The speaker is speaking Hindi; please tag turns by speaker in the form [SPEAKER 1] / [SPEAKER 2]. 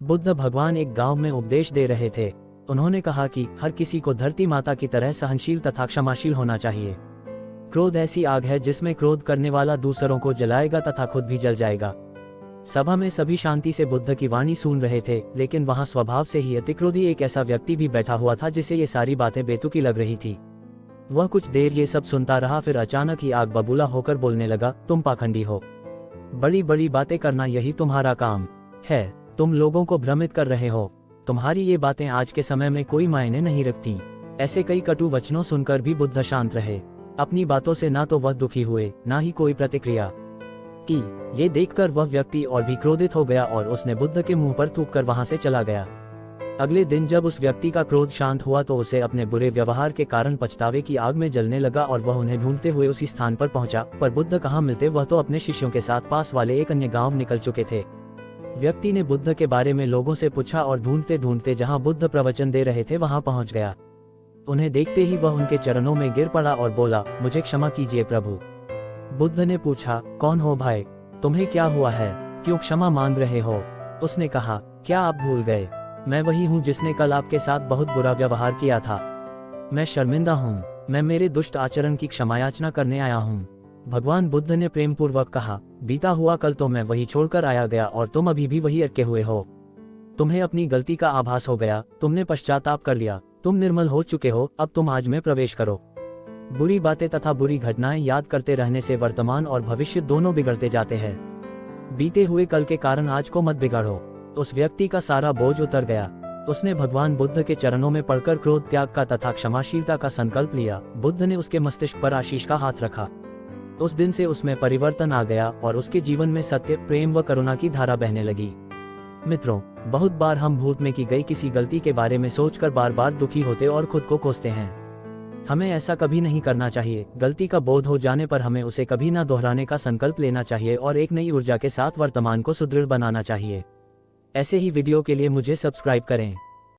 [SPEAKER 1] बुद्ध भगवान एक गांव में उपदेश दे रहे थे। उन्होंने कहा कि हर किसी को धरती माता की तरह सहनशील तथा क्षमाशील होना चाहिए। क्रोध ऐसी आग है जिसमें क्रोध करने वाला दूसरों को जलाएगा तथा खुद भी जल जाएगा। सभा में सभी शांति से बुद्ध की वाणी सुन रहे थे, लेकिन वहां स्वभाव से ही अतिक्रोधी एक ऐसा व्यक्ति भी बैठा हुआ था जिसे ये सारी बातें बेतुकी लग रही थी। वह कुछ देर ये सब सुनता रहा, फिर अचानक ही आग बबूला होकर बोलने लगा, तुम पाखंडी हो। बड़ी बड़ी बातें करना यही तुम्हारा काम है। तुम लोगों को भ्रमित कर रहे हो। तुम्हारी ये बातें आज के समय में कोई मायने नहीं रखती। ऐसे कई कटु वचनों सुनकर भी बुद्ध शांत रहे। अपनी बातों से ना तो वह दुखी हुए, ना ही कोई प्रतिक्रिया की। ये देखकर वह व्यक्ति और भी क्रोधित हो गया और उसने बुद्ध के मुंह पर थूककर वहां से चला गया। अगले दिन जब उस व्यक्ति का क्रोध शांत हुआ तो उसे अपने बुरे व्यवहार के कारण पछतावे की आग में जलने लगा और वह उन्हें ढूंढते हुए उसी स्थान पर पहुंचा, पर बुद्ध कहाँ मिलते। वह तो अपने शिष्यों के साथ पास वाले एक अन्य गांव निकल चुके थे। व्यक्ति ने बुद्ध के बारे में लोगों से पूछा और ढूंढते ढूंढते जहां बुद्ध प्रवचन दे रहे थे वहां पहुंच गया। उन्हें देखते ही वह उनके चरणों में गिर पड़ा और बोला, मुझे क्षमा कीजिए प्रभु। बुद्ध ने पूछा, कौन हो भाई, तुम्हें क्या हुआ है, क्यों क्षमा मांग रहे हो? उसने कहा, क्या आप भूल गए? मैं वही हूँ जिसने कल आपके साथ बहुत बुरा व्यवहार किया था। मैं शर्मिंदा हूँ। मैं मेरे दुष्ट आचरण की क्षमायाचना करने आया हूँ। भगवान बुद्ध ने प्रेम पूर्वक कहा, बीता हुआ कल तो मैं वही छोड़कर आया गया और तुम अभी भी वही अटके हुए हो। तुम्हें अपनी गलती का आभास हो गया, तुमने पश्चाताप कर लिया, तुम निर्मल हो चुके हो। अब तुम आज में प्रवेश करो। बुरी बातें तथा बुरी घटनाएं याद करते रहने से वर्तमान और भविष्य दोनों बिगड़ते जाते हैं। बीते हुए कल के कारण आज को मत बिगाड़ो। उस व्यक्ति का सारा बोझ उतर गया। उसने भगवान बुद्ध के चरणों में पड़कर क्रोध त्याग का तथा क्षमाशीलता का संकल्प लिया। बुद्ध ने उसके मस्तिष्क पर आशीष का हाथ रखा। उस दिन से उसमें परिवर्तन आ गया और उसके जीवन में सत्य, प्रेम व करुणा की धारा बहने लगी। मित्रों, बहुत बार हम भूत में की गई किसी गलती के बारे में सोचकर बार बार दुखी होते और खुद को कोसते हैं। हमें ऐसा कभी नहीं करना चाहिए। गलती का बोध हो जाने पर हमें उसे कभी ना दोहराने का संकल्प लेना चाहिए और एक नई ऊर्जा के साथ वर्तमान को सुदृढ़ बनाना चाहिए। ऐसे ही वीडियो के लिए मुझे सब्सक्राइब करें।